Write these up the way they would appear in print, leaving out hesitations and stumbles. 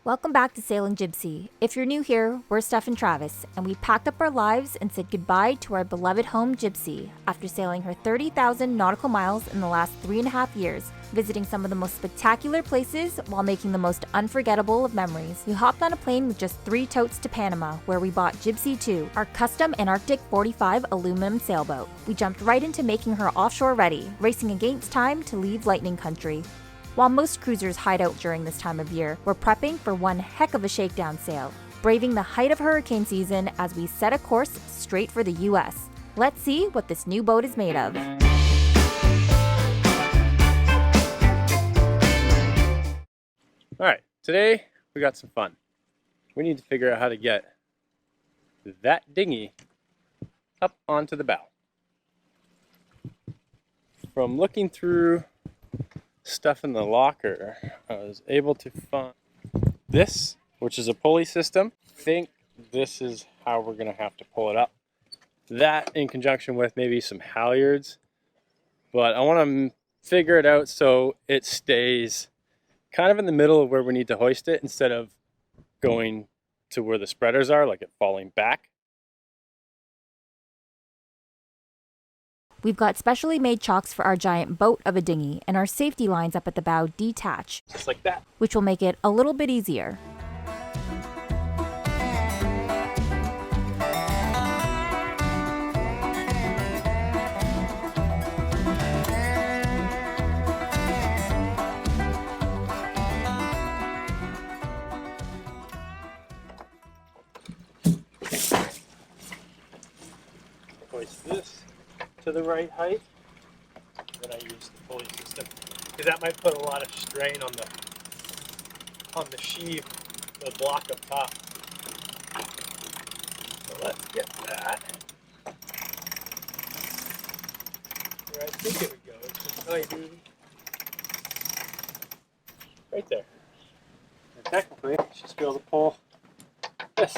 Welcome back to Sailing Jibsea. If you're new here, we're Steph and Travis, and we packed up our lives and said goodbye to our beloved home Jibsea after sailing her 30,000 nautical miles in the last 3.5 years, visiting some of the most spectacular places while making the most unforgettable of memories. We hopped on a plane with just 3 totes to Panama, where we bought Jibsea 2, our custom Antarctic 45 aluminum sailboat. We jumped right into making her offshore ready, racing against time to leave Lightning Country. While most cruisers hide out during this time of year, we're prepping for one heck of a shakedown sail, braving the height of hurricane season as we set a course straight for the US. Let's see what this new boat is made of. All right, today we got some fun. We need to figure out how to get that dinghy up onto the bow. From looking through stuff in the locker, I was able to find this, which is a pulley system. I think this is how we're going to have to pull it up. That in conjunction with maybe some halyards. But I want to figure it out so it stays kind of in the middle of where we need to hoist it instead of going to where the spreaders are, like it falling back. We've got specially made chocks for our giant boat of a dinghy, and our safety lines up at the bow detach, Just like that. which will make it a little bit easier. Hoist this to the right height. Then I use the pulley system because that might put a lot of strain on the sheave, the block up top. So let's get that where I think it would go. It's just maybe right there. And technically, I should be able to pull this.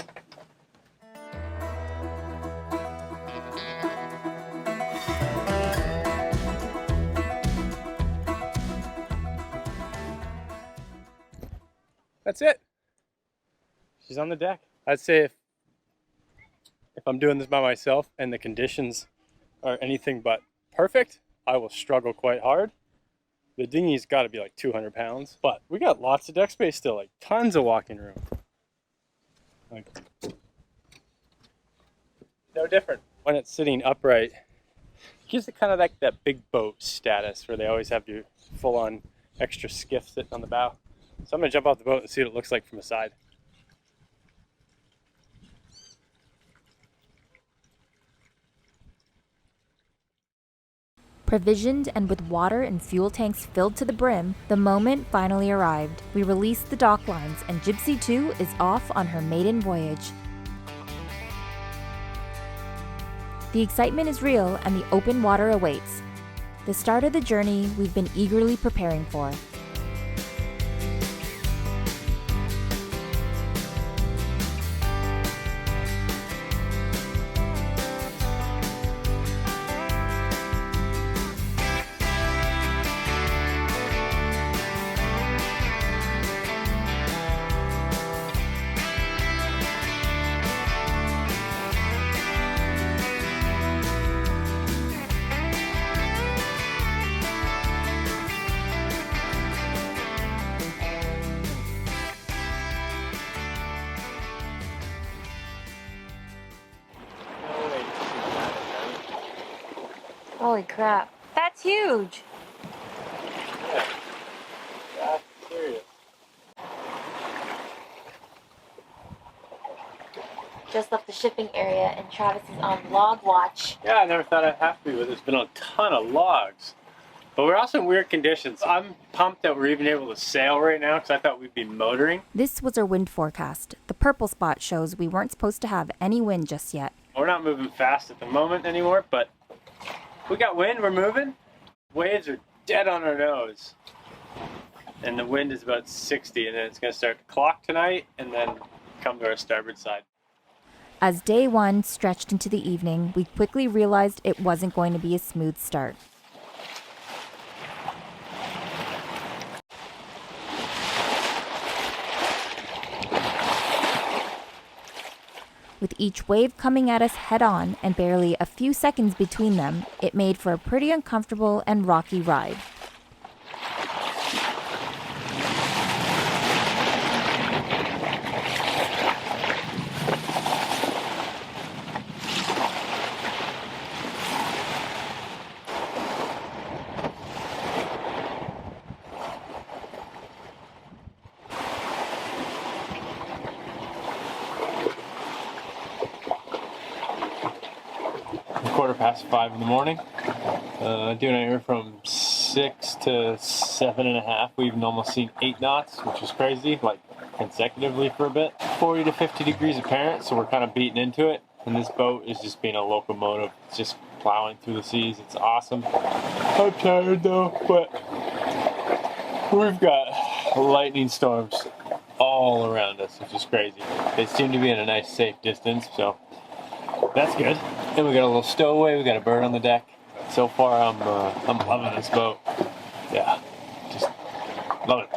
That's it. She's on the deck. I'd say if I'm doing this by myself and the conditions are anything but perfect, I will struggle quite hard. The dinghy's got to be like 200 pounds, but we got lots of deck space still, like tons of walking room. Like, no different when it's sitting upright. It gives it kind of like that big boat status where they always have your full-on extra skiff sitting on the bow. So I'm going to jump off the boat and see what it looks like from the side. Provisioned and with water and fuel tanks filled to the brim, the moment finally arrived. We released the dock lines and Jibsea 2 is off on her maiden voyage. The excitement is real and the open water awaits. The start of the journey we've been eagerly preparing for. Holy crap, that's huge! Yeah, that's serious. Just left the shipping area and Travis is on log watch. Yeah, I never thought I'd have to be, but there's been a ton of logs. But we're also in weird conditions. I'm pumped that we're even able to sail right now because I thought we'd be motoring. This was our wind forecast. The purple spot shows we weren't supposed to have any wind just yet. We're not moving fast at the moment anymore, but we got wind, we're moving. Waves are dead on our nose. And the wind is about 60, and then it's going to start to clock tonight and then come to our starboard side. As day one stretched into the evening, we quickly realized it wasn't going to be a smooth start. With each wave coming at us head on and barely a few seconds between them, it made for a pretty uncomfortable and rocky ride. Quarter past 5 in the morning. Doing anywhere from 6 to 7.5. We've almost seen 8 knots, which is crazy, like consecutively for a bit. 40 to 50 degrees apparent, so we're kind of beating into it. And this boat is just being a locomotive. It's just plowing through the seas. It's awesome. I'm tired though, but we've got lightning storms all around us, which is crazy. They seem to be in a nice safe distance, so that's good. And we got a little stowaway. We got a bird on the deck. So far, I'm loving this boat. Yeah, just love it.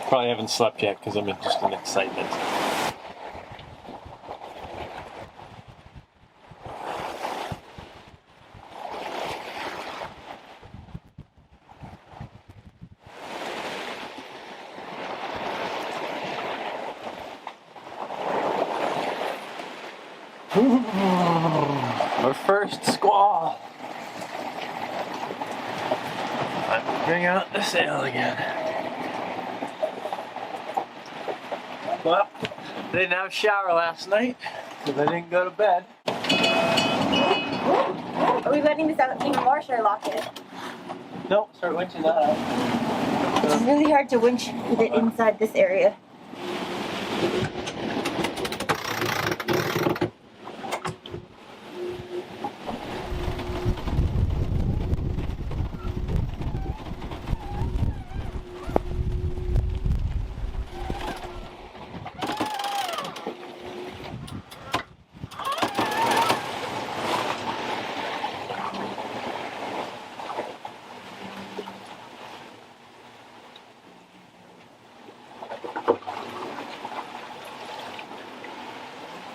Probably haven't slept yet because I'm just in excitement. Our first squall. Time to bring out the sail again. Well, I didn't have a shower last night because I didn't go to bed. Are we letting this out even more? Should I lock it? Nope, start winching that out. It's really hard to winch with it inside this area.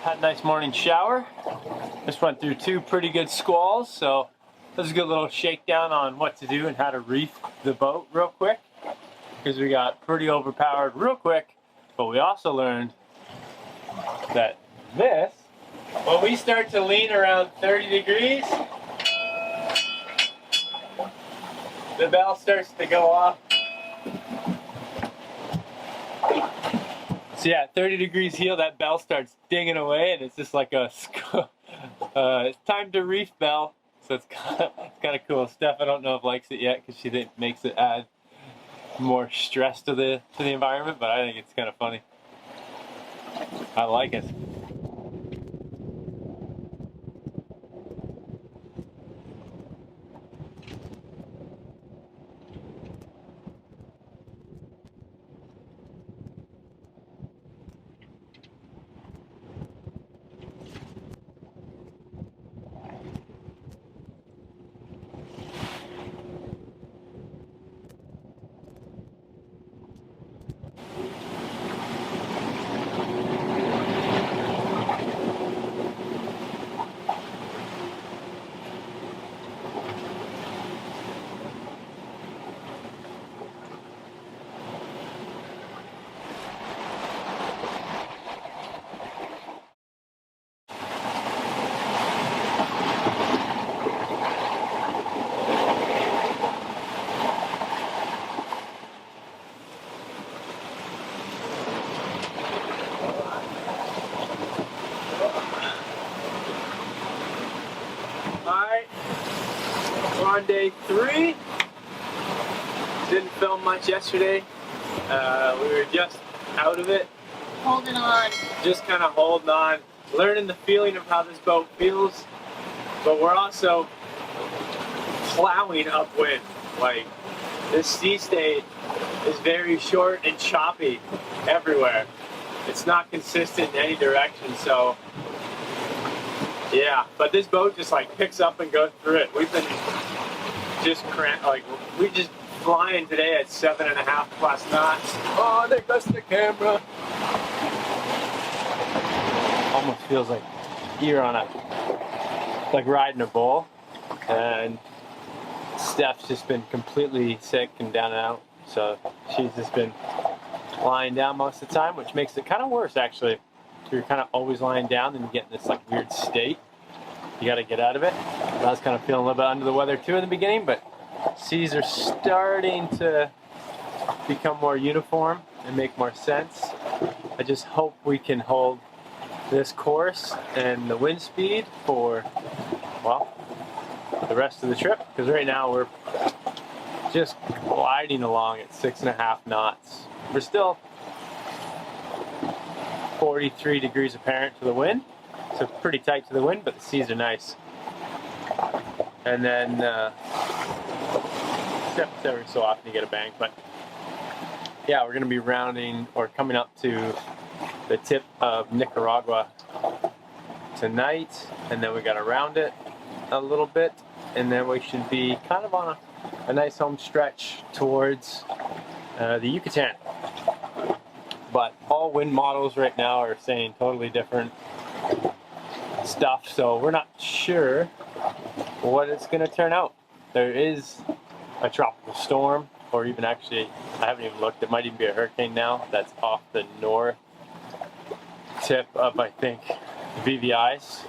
Had a nice morning shower. Just went through 2 pretty good squalls, so this is a good little shakedown on what to do and how to reef the boat real quick, because we got pretty overpowered real quick. But we also learned that this, when we start to lean around 30 degrees, the bell starts to go off. So yeah, 30 degrees heel, that bell starts dinging away, and it's just like a it's time to reef bell. So it's kind of cool. Steph, I don't know if likes it yet because she makes it add more stress to the environment, but I think it's kind of funny. I like it. We're on day 3. Didn't film much yesterday. We were just out of it. Holding on. Just kind of holding on, learning the feeling of how this boat feels. But we're also plowing upwind. Like, this sea state is very short and choppy everywhere. It's not consistent in any direction, so yeah. But this boat just like picks up and goes through it. We've been just we just flying today at 7.5 plus knots. Oh, there goes the camera. Almost feels like you're on like riding a bull, and Steph's just been completely sick and down and out, so she's just been lying down most of the time, which makes it kind of worse actually. So you're kind of always lying down and you get in this like weird state. You got to get out of it. I was kind of feeling a little bit under the weather too in the beginning, but seas are starting to become more uniform and make more sense. I just hope we can hold this course and the wind speed for, well, the rest of the trip, because right now we're just gliding along at 6.5 knots. We're still 43 degrees apparent to the wind, so pretty tight to the wind, but the seas are nice. And then except every so often you get a bank, but yeah, we're going to be rounding or coming up to the tip of Nicaragua tonight, and then we got to round it a little bit, and then we should be kind of on a nice home stretch towards the Yucatan. But all wind models right now are saying totally different stuff, so we're not sure what it's going to turn out. There is a tropical storm, or even actually, I haven't even looked, it might even be a hurricane now that's off the north tip of, I think, VVI's,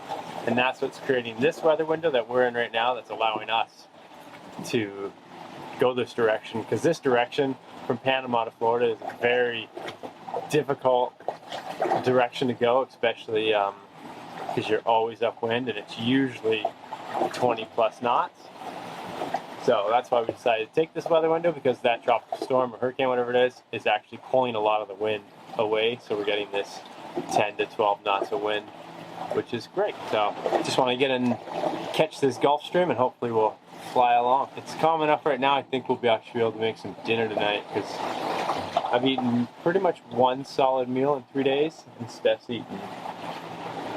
and that's what's creating this weather window that we're in right now, that's allowing us to go this direction, because this direction from Panama to Florida is a very difficult direction to go, especially because you're always upwind and it's usually 20 plus knots. So that's why we decided to take this weather window, because that tropical storm or hurricane, whatever it is actually pulling a lot of the wind away. So we're getting this 10 to 12 knots of wind, which is great. So just want to get in, catch this Gulf Stream, and hopefully we'll fly along. It's calm enough right now. I think we'll actually be able to make some dinner tonight, because I've eaten pretty much one solid meal in 3 days, and Steph's eaten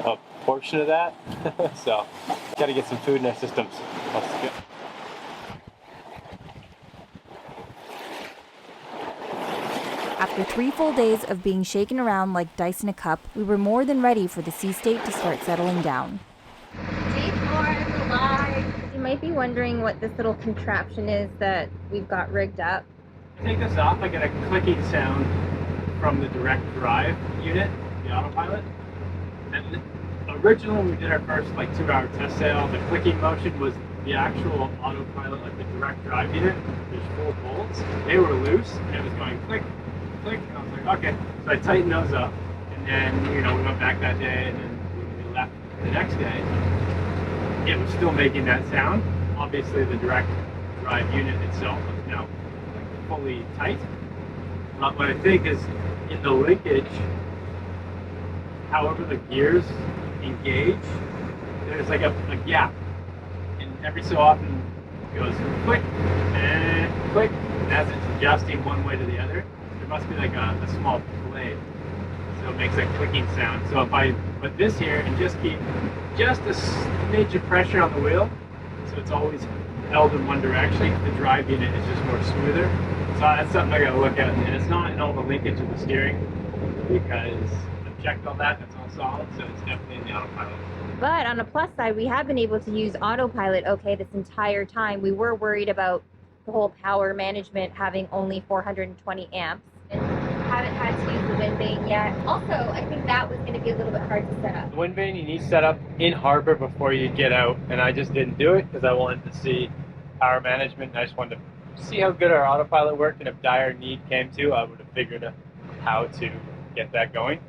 a portion of that. So got to get some food in our systems. Let's go. After 3 full days of being shaken around like dice in a cup, we were more than ready for the sea state to start settling down. Day 4 is alive. You might be wondering what this little contraption is that we've got rigged up. Take this off, I get a clicking sound from the direct drive unit, the autopilot. And originally when we did our first 2-hour test sail, the clicking motion was the actual autopilot, like the direct drive unit. There's 4 bolts. They were loose and it was going click, click, and I was like, okay. So I tightened those up, and then we went back that day, and then when we left the next day, it was still making that sound. Obviously the direct drive unit itself was now fully tight. But what I think is, in the linkage, however the gears engage, there's like a gap, and every so often it goes click and click, and as it's adjusting one way to the other, there must be like a small blade, so it makes that clicking sound. So if I put this here and just keep just a smidge of pressure on the wheel, so it's always held in one direction, the drive unit is just more smoother. So that's something I gotta look at, and it's not in all the linkage of the steering, because I've checked all that, that's all solid, so it's definitely in the autopilot. But on a plus side, we have been able to use autopilot okay this entire time. We were worried about the whole power management having only 420 amps. And haven't had to use the wind vane yet. Also, I think that was going to be a little bit hard to set up. The wind vane you need set up in harbor before you get out, and I just didn't do it because I wanted to see power management, and I just wanted to see how good our autopilot worked, and if dire need came to, I would have figured out how to get that going.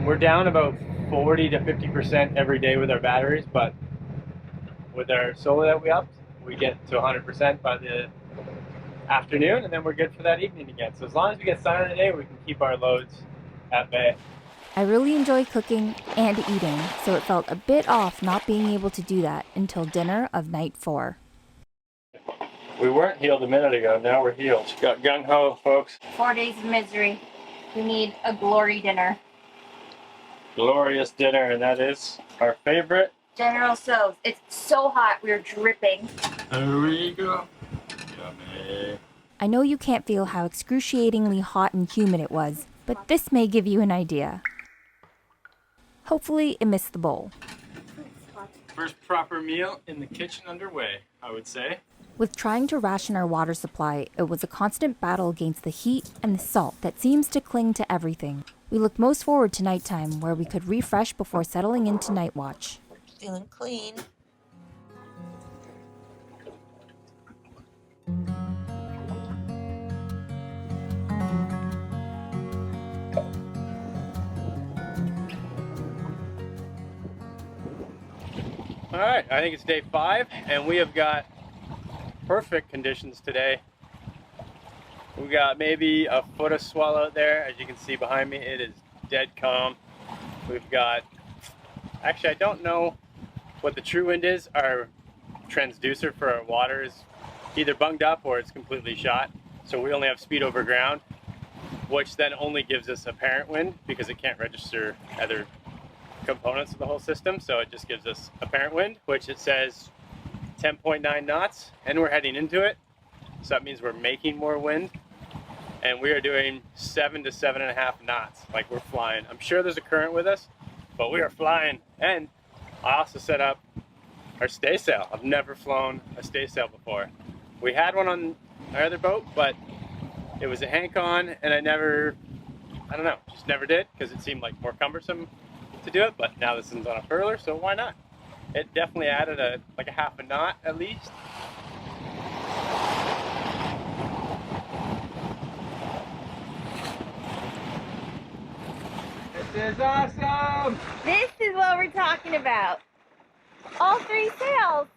We're down about 40 to 50% every day with our batteries, but with our solar that we upped, we get to 100% by the afternoon, and then we're good for that evening again. So as long as we get sun in the day, we can keep our loads at bay. I really enjoy cooking and eating, so it felt a bit off not being able to do that until dinner of night 4. We weren't healed a minute ago, now we're healed. Got gung-ho, folks. 4 days of misery. We need a glory dinner. Glorious dinner, and that is our favorite. General Tso's. It's so hot, we're dripping. There we go. Yummy. I know you can't feel how excruciatingly hot and humid it was, but this may give you an idea. Hopefully it missed the bowl. First proper meal in the kitchen underway, I would say. With trying to ration our water supply, it was a constant battle against the heat and the salt that seems to cling to everything. We looked most forward to nighttime, where we could refresh before settling into night watch. Feeling clean. All right, I think it's day 5, and we have got perfect conditions today. We got maybe a foot of swell out there. As you can see behind me, it is dead calm. We've got, actually I don't know what the true wind is. Our transducer for our water is either bunged up or it's completely shot. So we only have speed over ground, which then only gives us apparent wind because it can't register other components of the whole system. So it just gives us apparent wind, which it says 10.9 knots, and we're heading into it. So that means we're making more wind, and we are doing 7 to 7.5 knots. Like, we're flying. I'm sure there's a current with us, but we are flying. And I also set up our stay sail. I've never flown a stay sail before. We had one on our other boat, but it was a hank-on, and I don't know, just never did, because it seemed like more cumbersome to do it. But now this one's on a furler, so why not? It definitely added like a half a knot at least. This is awesome! This is what we're talking about. All 3 sails.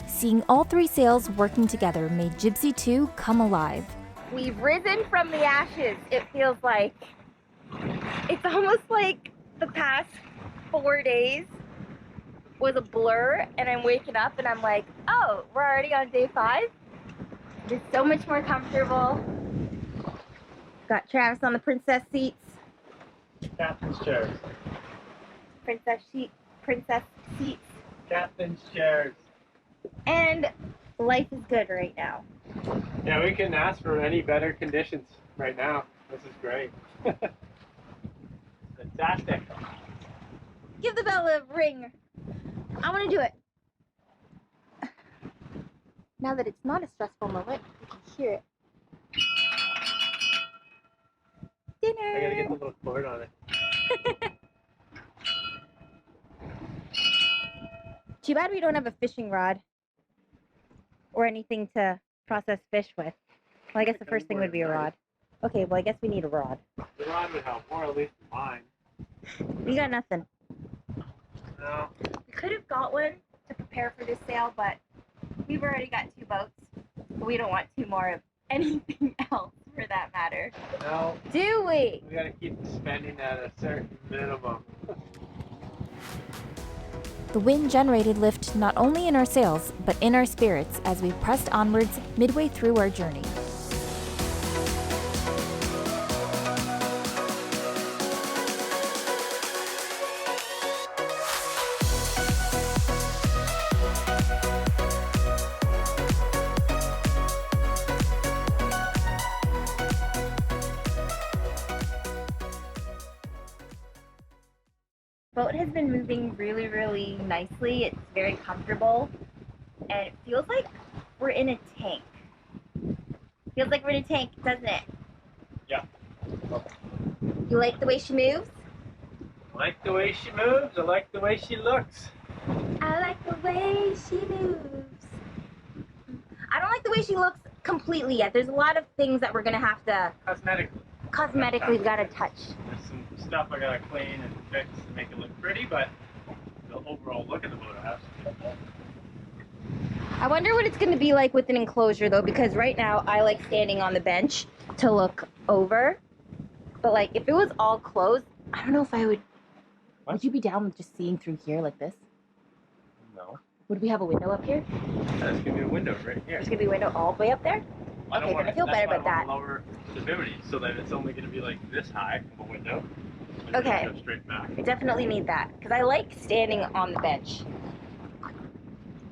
Seeing all 3 sails working together made Jibsea 2 come alive. We've risen from the ashes, it feels like. It's almost like the past 4 days was a blur, and I'm waking up and I'm like, oh, we're already on day 5? It's so much more comfortable. Got Travis on the princess seats. Captain's chairs. Princess seats. Captain's chairs. And life is good right now. Yeah, we couldn't ask for any better conditions right now. This is great. Fantastic. Give the bell a ring. I want to do it. Now that it's not a stressful moment, you can hear it. Dinner. I gotta get the little cord on it. Too bad we don't have a fishing rod or anything to process fish with. Well, I guess the first thing would be a rod. Okay, well, I guess we need a rod. The rod would help, or at least mine. We got nothing. No. We could have got one to prepare for this sail, but we've already got 2 boats. We don't want 2 more of anything else, for that matter. No. Do we? We gotta keep spending at a certain minimum. The wind generated lift not only in our sails, but in our spirits as we pressed onwards midway through our journey. Boat has been moving really, really nicely. It's very comfortable, and it feels like we're in a tank. Feels like we're in a tank, doesn't it? Yeah. You like the way she moves? I like the way she moves. I like the way she looks. I like the way she moves. I don't like the way she looks completely yet. There's a lot of things that we're gonna have to cosmetically gotta touch. There's some stuff I gotta clean and fix to make it look pretty, but the overall look of the boat I have to do. I wonder what it's gonna be like with an enclosure though, because right now I like standing on the bench to look over. But like if it was all closed, I don't know if I would. What? Would you be down with just seeing through here like this? No. Would we have a window up here? There's gonna be a window right here. There's gonna be a window all the way up there? Okay, then I feel better about that. Lower stability so that it's only gonna be like this high of a window. And Okay. Go straight back. I definitely need that because I like standing on the bench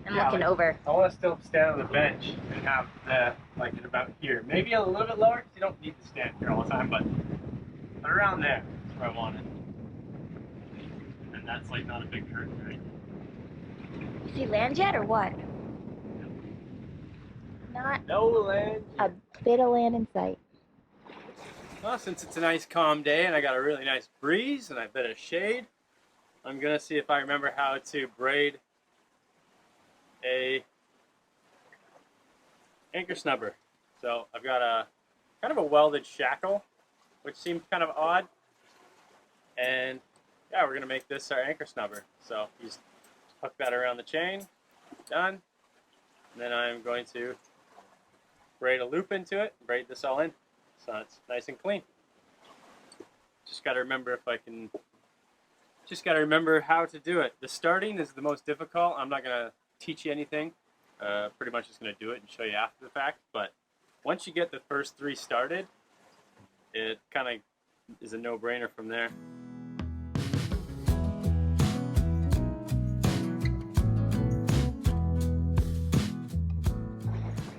and Yeah, looking like, over. I want to still stand on the bench and have the, like, it about here. Maybe a little bit lower because you don't need to stand here all the time, but around there is where I want it. And that's like not a big curtain, right? See land yet or what? Not No land. a bit of land in sight. Well, since it's a nice calm day and I got a really nice breeze and a bit of shade, I'm gonna see if I remember how to braid a anchor snubber. So I've got a kind of a welded shackle, which seems kind of odd. And yeah, we're gonna make this our anchor snubber. So you just hook that around the chain, done. And then I'm going to braid a loop into it, braid this all in, so it's nice and clean. Just got to remember if I can. Just got to remember how to do it. The starting is the most difficult. I'm not gonna teach you anything. Pretty much just gonna do it and show you after the fact. But once you get the first 3 started, it kind of is a no-brainer from there.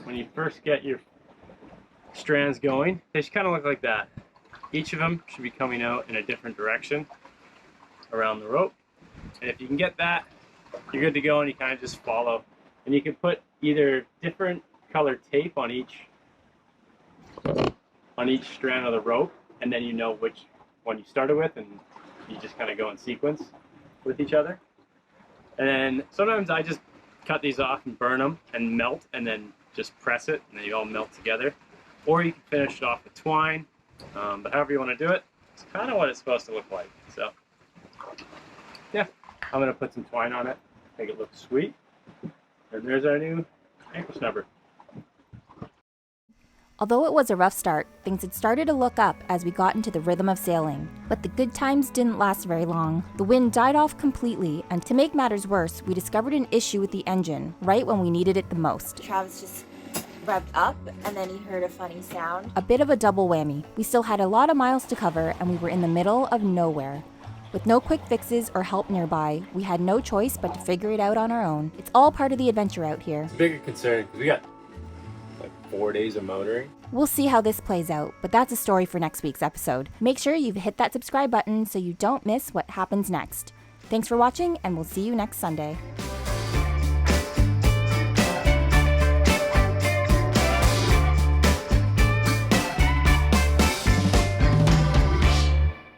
When you first get your strands going, they should kind of look like that. Each of them should be coming out in a different direction around the rope. And if you can get that, you're good to go, and you kind of just follow. And you can put either different colored tape on each strand of the rope, and then you know which one you started with, and you just kind of go in sequence with each other. And then sometimes I just cut these off and burn them and melt, and then just press it, and then you all melt together. Or you can finish it off with twine, but however you want to do it, it's kind of what it's supposed to look like. So yeah, I'm going to put some twine on it, make it look sweet. And there's our new anchor snubber. Although it was a rough start, things had started to look up as we got into the rhythm of sailing. But the good times didn't last very long. The wind died off completely, and to make matters worse, we discovered an issue with the engine right when we needed it the most. Travis just revved up, and then he heard a funny sound. A bit of a double whammy. We still had a lot of miles to cover, and we were in the middle of nowhere. With no quick fixes or help nearby, we had no choice but to figure it out on our own. It's all part of the adventure out here. It's a bigger concern because we got like 4 days of motoring. We'll see how this plays out, but that's a story for next week's episode. Make sure you've hit that subscribe button so you don't miss what happens next. Thanks for watching, and we'll see you next Sunday.